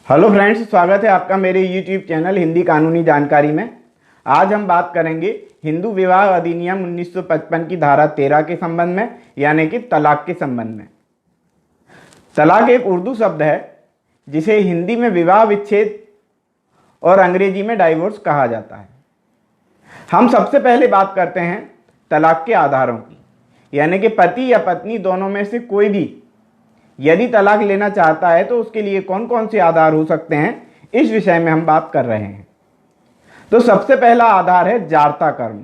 Hello friends, स्वागत है आपका मेरे यूट्यूब चैनल हिंदी कानूनी जानकारी में। आज हम बात करेंगे हिंदू विवाह अधिनियम 1955 की धारा 13 के संबंध में, यानी कि तलाक के संबंध में। तलाक एक उर्दू शब्द है जिसे हिंदी में विवाह विच्छेद और अंग्रेजी में डाइवोर्स कहा जाता है। हम सबसे पहले बात करते हैं तलाक के आधारों की, यानी कि पति या पत्नी दोनों में से कोई भी यदि तलाक लेना चाहता है तो उसके लिए कौन कौन से आधार हो सकते हैं, इस विषय में हम बात कर रहे हैं। तो सबसे पहला आधार है जारता कर्म,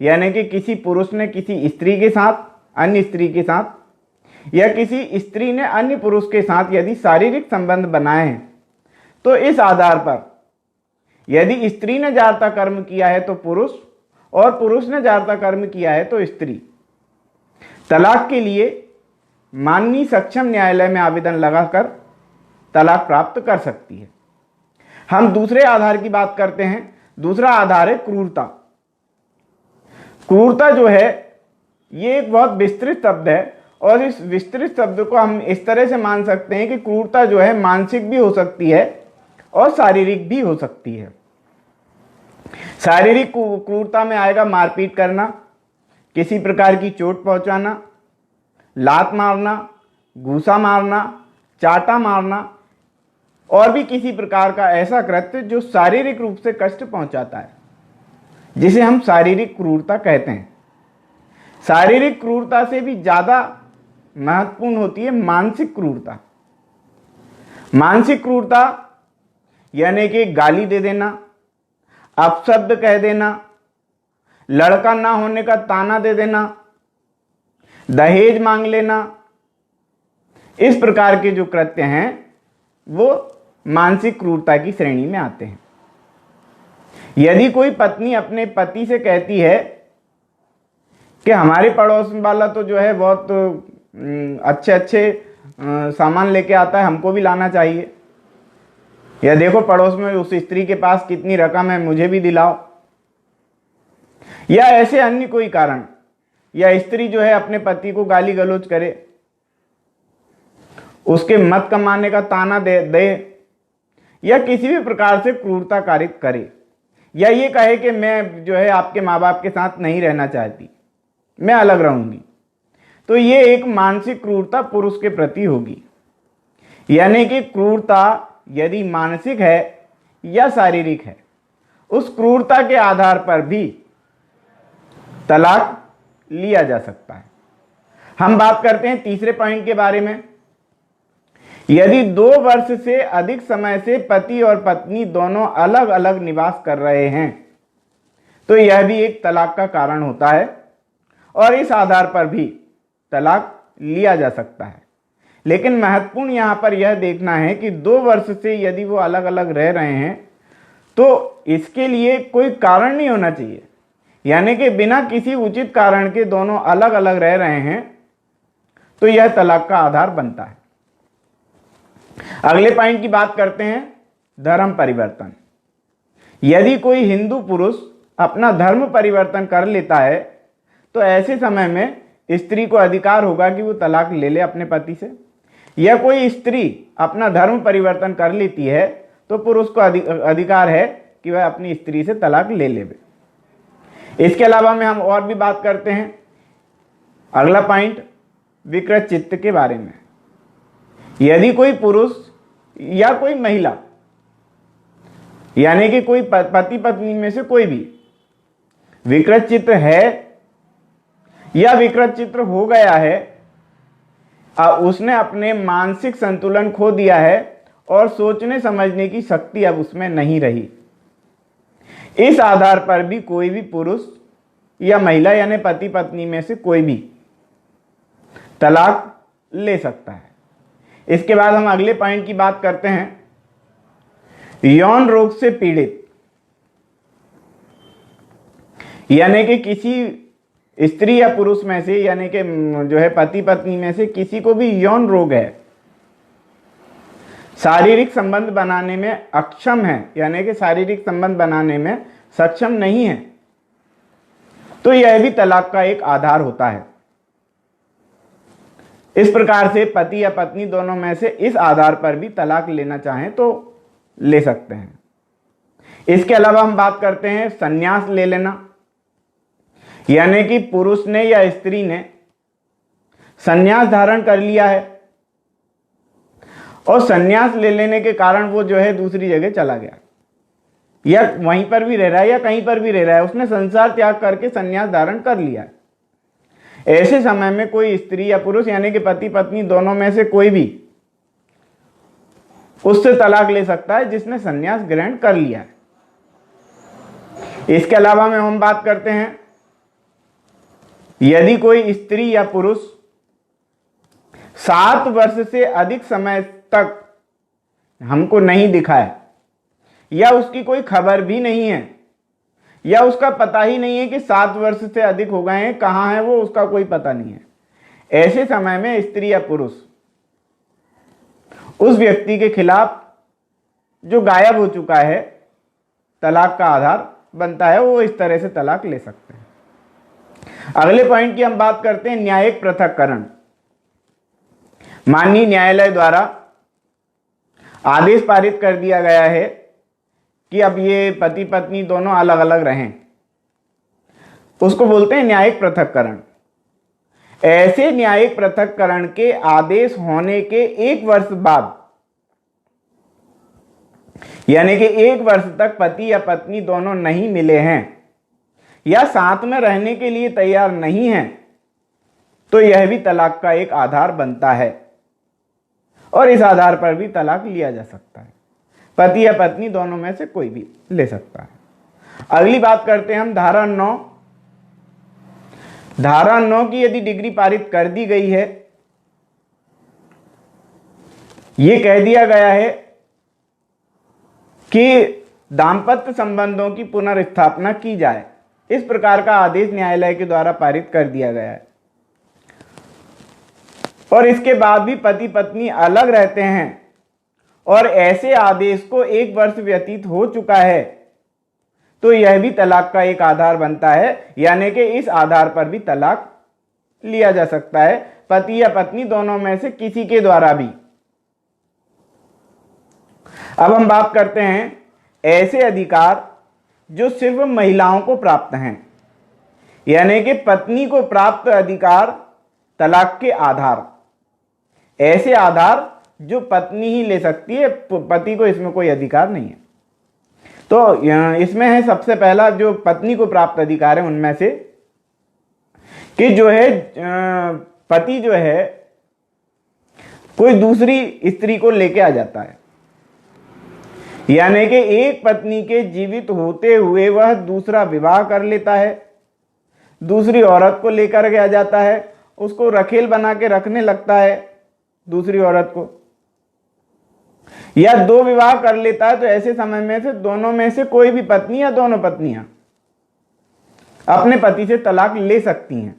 यानी कि किसी पुरुष ने किसी स्त्री के साथ, अन्य स्त्री के साथ, या किसी स्त्री ने अन्य पुरुष के साथ यदि शारीरिक संबंध बनाए हैं तो इस आधार पर यदि स्त्री ने जारता कर्म किया है तो पुरुष, और पुरुष ने जारता कर्म किया है तो स्त्री तलाक के लिए माननीय सक्षम न्यायालय में आवेदन लगाकर तलाक प्राप्त कर सकती है। हम दूसरे आधार की बात करते हैं। दूसरा आधार है क्रूरता। क्रूरता जो है ये एक बहुत विस्तृत शब्द है, और इस विस्तृत शब्द को हम इस तरह से मान सकते हैं कि क्रूरता जो है मानसिक भी हो सकती है और शारीरिक भी हो सकती है। शारीरिक क्रूरता में आएगा मारपीट करना, किसी प्रकार की चोट पहुंचाना, लात मारना, घूसा मारना, चाटा मारना, और भी किसी प्रकार का ऐसा कृत्य जो शारीरिक रूप से कष्ट पहुंचाता है, जिसे हम शारीरिक क्रूरता कहते हैं। शारीरिक क्रूरता से भी ज्यादा महत्वपूर्ण होती है मानसिक क्रूरता। मानसिक क्रूरता यानी कि गाली दे देना, अपशब्द कह देना, लड़का ना होने का ताना दे देना, दहेज मांग लेना, इस प्रकार के जो कृत्य हैं वो मानसिक क्रूरता की श्रेणी में आते हैं। यदि कोई पत्नी अपने पति से कहती है कि हमारे पड़ोस वाला तो जो है बहुत अच्छे अच्छे सामान लेके आता है, हमको भी लाना चाहिए, या देखो पड़ोस में उस स्त्री के पास कितनी रकम है, मुझे भी दिलाओ, या ऐसे अन्य कोई कारण, या स्त्री जो है अपने पति को गाली गलौज करे, उसके मत कमाने का ताना दे, या किसी भी प्रकार से क्रूरता कारित करे, या ये कहे कि मैं जो है आपके माँ बाप के साथ नहीं रहना चाहती, मैं अलग रहूंगी, तो ये एक मानसिक क्रूरता पुरुष के प्रति होगी। यानी कि क्रूरता यदि मानसिक है या शारीरिक है, उस क्रूरता के आधार पर भी तलाक लिया जा सकता है। हम बात करते हैं तीसरे पॉइंट के बारे में। यदि 2 वर्ष से अधिक समय से पति और पत्नी दोनों अलग अलग निवास कर रहे हैं तो यह भी एक तलाक का कारण होता है, और इस आधार पर भी तलाक लिया जा सकता है। लेकिन महत्वपूर्ण यहां पर यह देखना है कि 2 वर्ष से यदि वो अलग अलग रह रहे हैं तो इसके लिए कोई कारण नहीं होना चाहिए, यानी कि बिना किसी उचित कारण के दोनों अलग अलग रह रहे हैं तो यह तलाक का आधार बनता है। अगले पॉइंट की बात करते हैं, धर्म परिवर्तन। यदि कोई हिंदू पुरुष अपना धर्म परिवर्तन कर लेता है तो ऐसे समय में स्त्री को अधिकार होगा कि वो तलाक ले ले अपने पति से, या कोई स्त्री अपना धर्म परिवर्तन कर लेती है तो पुरुष को अधिकार है कि वह अपनी स्त्री से तलाक ले ले। इसके अलावा में हम और भी बात करते हैं। अगला पॉइंट विकृत चित्त के बारे में। यदि कोई पुरुष या कोई महिला, यानी कि कोई पति पत्नी में से कोई भी विकृत चित्त है या विकृत चित्त हो गया है, उसने अपने मानसिक संतुलन खो दिया है और सोचने समझने की शक्ति अब उसमें नहीं रही, इस आधार पर भी कोई भी पुरुष या महिला यानी पति पत्नी में से कोई भी तलाक ले सकता है। इसके बाद हम अगले पॉइंट की बात करते हैं, यौन रोग से पीड़ित। यानी कि किसी स्त्री या पुरुष में से, यानी कि जो है पति पत्नी में से किसी को भी यौन रोग है, शारीरिक संबंध बनाने में अक्षम है, यानी कि शारीरिक संबंध बनाने में सक्षम नहीं है, तो यह भी तलाक का एक आधार होता है। इस प्रकार से पति या पत्नी दोनों में से इस आधार पर भी तलाक लेना चाहें तो ले सकते हैं। इसके अलावा हम बात करते हैं संन्यास ले लेना, यानी कि पुरुष ने या स्त्री ने संन्यास धारण कर लिया है और संन्यास ले लेने के कारण वो जो है दूसरी जगह चला गया, या वहीं पर भी रह रहा है या कहीं पर भी रह रहा है, उसने संसार त्याग करके संन्यास धारण कर लिया है। ऐसे समय में कोई स्त्री या पुरुष यानी कि पति पत्नी दोनों में से कोई भी उससे तलाक ले सकता है जिसने संन्यास ग्रहण कर लिया है। इसके अलावा में हम बात करते हैं, यदि कोई स्त्री या पुरुष 7 वर्ष से अधिक समय तक हमको नहीं दिखा है, या उसकी कोई खबर भी नहीं है, या उसका पता ही नहीं है कि 7 वर्ष से अधिक हो गए हैं, कहाँ है वो, उसका कोई पता नहीं है, ऐसे समय में स्त्री या पुरुष उस व्यक्ति के खिलाफ जो गायब हो चुका है तलाक का आधार बनता है, वो इस तरह से तलाक ले सकते हैं। अगले पॉइंट की हम बात करते हैं न्यायिक पृथक्करण। माननीय न्यायालय द्वारा आदेश पारित कर दिया गया है कि अब ये पति पत्नी दोनों अलग अलग रहें, उसको बोलते हैं न्यायिक पृथक्करण। ऐसे न्यायिक पृथक्करण के आदेश होने के 1 वर्ष बाद, यानी कि 1 वर्ष तक पति या पत्नी दोनों नहीं मिले हैं या साथ में रहने के लिए तैयार नहीं हैं, तो यह भी तलाक का एक आधार बनता है और इस आधार पर भी तलाक लिया जा सकता है। पति या पत्नी दोनों में से कोई भी ले सकता है। अगली बात करते हैं हम धारा 9। धारा 9 की यदि डिग्री पारित कर दी गई है, यह कह दिया गया है कि दाम्पत्य संबंधों की पुनर्स्थापना की जाए, इस प्रकार का आदेश न्यायालय के द्वारा पारित कर दिया गया है, और इसके बाद भी पति पत्नी अलग रहते हैं और ऐसे आदेश को 1 वर्ष व्यतीत हो चुका है, तो यह भी तलाक का एक आधार बनता है, यानी कि इस आधार पर भी तलाक लिया जा सकता है पति या पत्नी दोनों में से किसी के द्वारा भी। अब हम बात करते हैं ऐसे अधिकार जो सिर्फ महिलाओं को प्राप्त हैं, यानी कि पत्नी को प्राप्त अधिकार तलाक के आधार, ऐसे आधार जो पत्नी ही ले सकती है, पति को इसमें कोई अधिकार नहीं है। तो इसमें है सबसे पहला जो पत्नी को प्राप्त अधिकार है उनमें से कि जो है पति जो है कोई दूसरी स्त्री को लेके आ जाता है, यानी कि एक पत्नी के जीवित होते हुए वह दूसरा विवाह कर लेता है, दूसरी औरत को लेकर के आ जाता है, उसको रखेल बना के रखने लगता है दूसरी औरत को, या 2 विवाह कर लेता है। तो ऐसे समय में से दोनों में से कोई भी पत्नी या दोनों पत्नियां अपने पति से तलाक ले सकती हैं।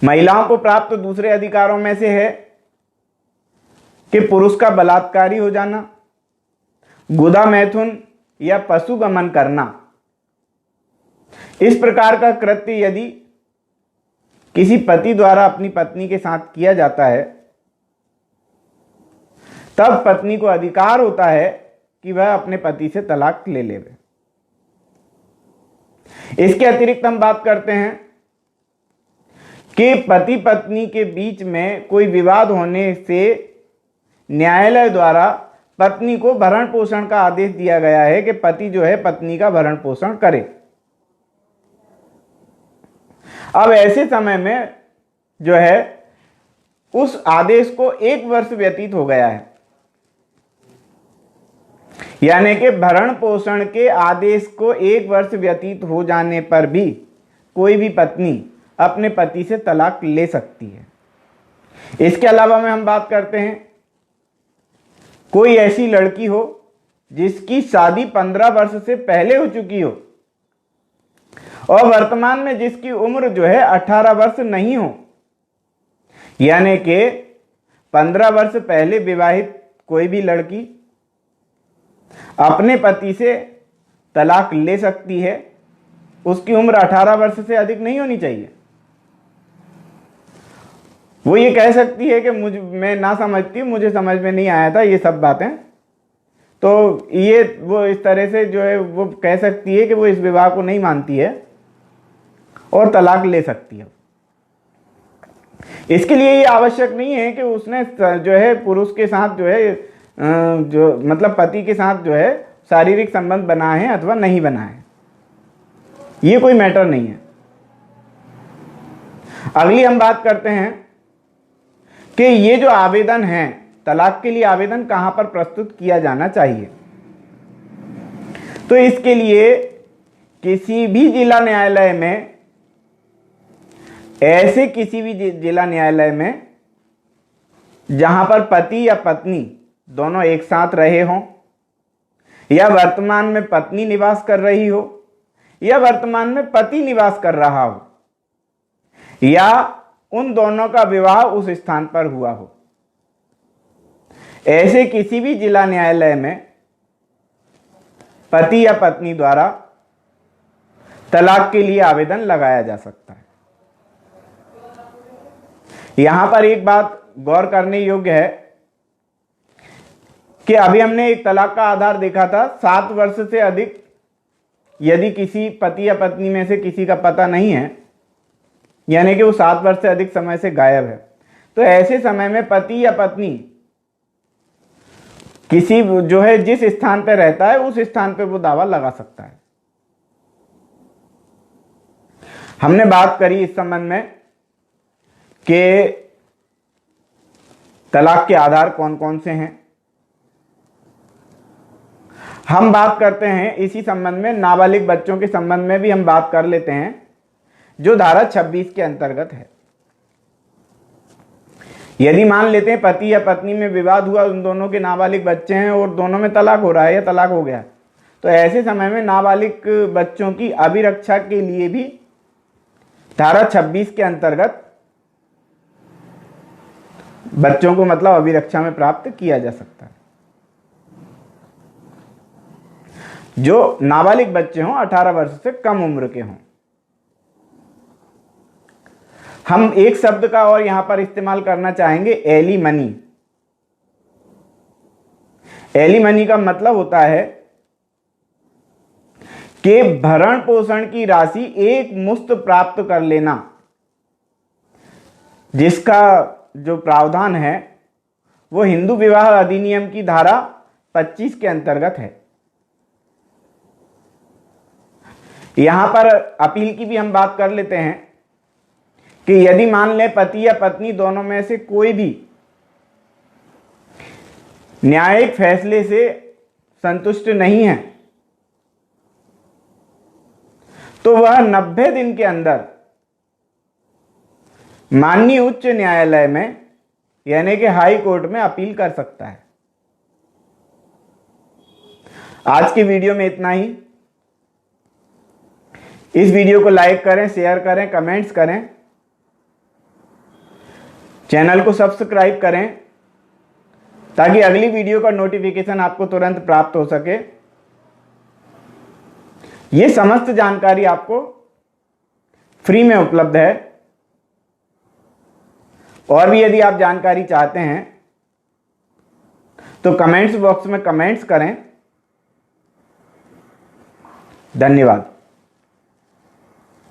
महिलाओं को प्राप्त दूसरे अधिकारों में से है कि पुरुष का बलात्कारी हो जाना, गुदा मैथुन या पशु गमन करना, इस प्रकार का कृत्य यदि किसी पति द्वारा अपनी पत्नी के साथ किया जाता है, तब पत्नी को अधिकार होता है कि वह अपने पति से तलाक ले लेवे। इसके अतिरिक्त हम बात करते हैं कि पति पत्नी के बीच में कोई विवाद होने से न्यायालय द्वारा पत्नी को भरण पोषण का आदेश दिया गया है कि पति जो है पत्नी का भरण पोषण करे। अब ऐसे समय में जो है उस आदेश को 1 वर्ष व्यतीत हो गया है, यानी कि भरण पोषण के आदेश को 1 वर्ष व्यतीत हो जाने पर भी कोई भी पत्नी अपने पति से तलाक ले सकती है। इसके अलावा में हम बात करते हैं कोई ऐसी लड़की हो जिसकी शादी 15 वर्ष से पहले हो चुकी हो और वर्तमान में जिसकी उम्र जो है 18 वर्ष नहीं हो, यानी कि 15 वर्ष पहले विवाहित कोई भी लड़की अपने पति से तलाक ले सकती है। उसकी उम्र 18 वर्ष से अधिक नहीं होनी चाहिए। वो ये कह सकती है कि मैं ना समझती, मुझे समझ में नहीं आया था, ये सब बातें। तो ये वो इस तरह से जो है वो कह सकती है कि वो इस विवाह को नहीं मानती है और तलाक ले सकती है। इसके लिए ये आवश्यक नहीं है कि उसने जो है पुरुष के साथ जो है जो मतलब पति के साथ जो है शारीरिक संबंध बनाए हैं अथवा नहीं बनाए, ये कोई मैटर नहीं है। अगली हम बात करते हैं कि ये जो आवेदन है तलाक के लिए, आवेदन कहां पर प्रस्तुत किया जाना चाहिए। तो इसके लिए किसी भी जिला न्यायालय में, ऐसे किसी भी जिला न्यायालय में जहां पर पति या पत्नी दोनों एक साथ रहे हों, या वर्तमान में पत्नी निवास कर रही हो, या वर्तमान में पति निवास कर रहा हो, या उन दोनों का विवाह उस स्थान पर हुआ हो, ऐसे किसी भी जिला न्यायालय में पति या पत्नी द्वारा तलाक के लिए आवेदन लगाया जा सकता है। यहां पर एक बात गौर करने योग्य है कि अभी हमने एक तलाक का आधार देखा था, 7 वर्ष से अधिक यदि किसी पति या पत्नी में से किसी का पता नहीं है, यानी कि वो 7 वर्ष से अधिक समय से गायब है, तो ऐसे समय में पति या पत्नी किसी जो है जिस स्थान पर रहता है उस स्थान पर वो दावा लगा सकता है। हमने बात करी इस संबंध में कि तलाक के आधार कौन कौन से हैं। हम बात करते हैं इसी संबंध में नाबालिग बच्चों के संबंध में भी हम बात कर लेते हैं, जो धारा 26 के अंतर्गत है। यदि मान लेते हैं पति या पत्नी में विवाद हुआ, उन दोनों के नाबालिग बच्चे हैं और दोनों में तलाक हो रहा है या तलाक हो गया, तो ऐसे समय में नाबालिग बच्चों की अभिरक्षा के लिए भी धारा 26 के अंतर्गत बच्चों को मतलब अभिरक्षा में प्राप्त किया जा सकता है। जो नाबालिग बच्चे हों, 18 वर्ष से कम उम्र के हों। हम एक शब्द का और यहां पर इस्तेमाल करना चाहेंगे, एलिमनी। एलिमनी का मतलब होता है कि भरण पोषण की राशि एक मुश्त प्राप्त कर लेना, जिसका जो प्रावधान है वो हिंदू विवाह अधिनियम की धारा 25 के अंतर्गत है। यहां पर अपील की भी हम बात कर लेते हैं कि यदि मान लें पति या पत्नी दोनों में से कोई भी न्यायिक फैसले से संतुष्ट नहीं है, तो वह 90 दिन के अंदर माननीय उच्च न्यायालय में यानी कि हाई कोर्ट में अपील कर सकता है। आज की वीडियो में इतना ही। इस वीडियो को लाइक करें, शेयर करें, कमेंट्स करें, चैनल को सब्सक्राइब करें ताकि अगली वीडियो का नोटिफिकेशन आपको तुरंत प्राप्त हो सके। ये समस्त जानकारी आपको फ्री में उपलब्ध है। और भी यदि आप जानकारी चाहते हैं तो कमेंट्स बॉक्स में कमेंट्स करें। धन्यवाद।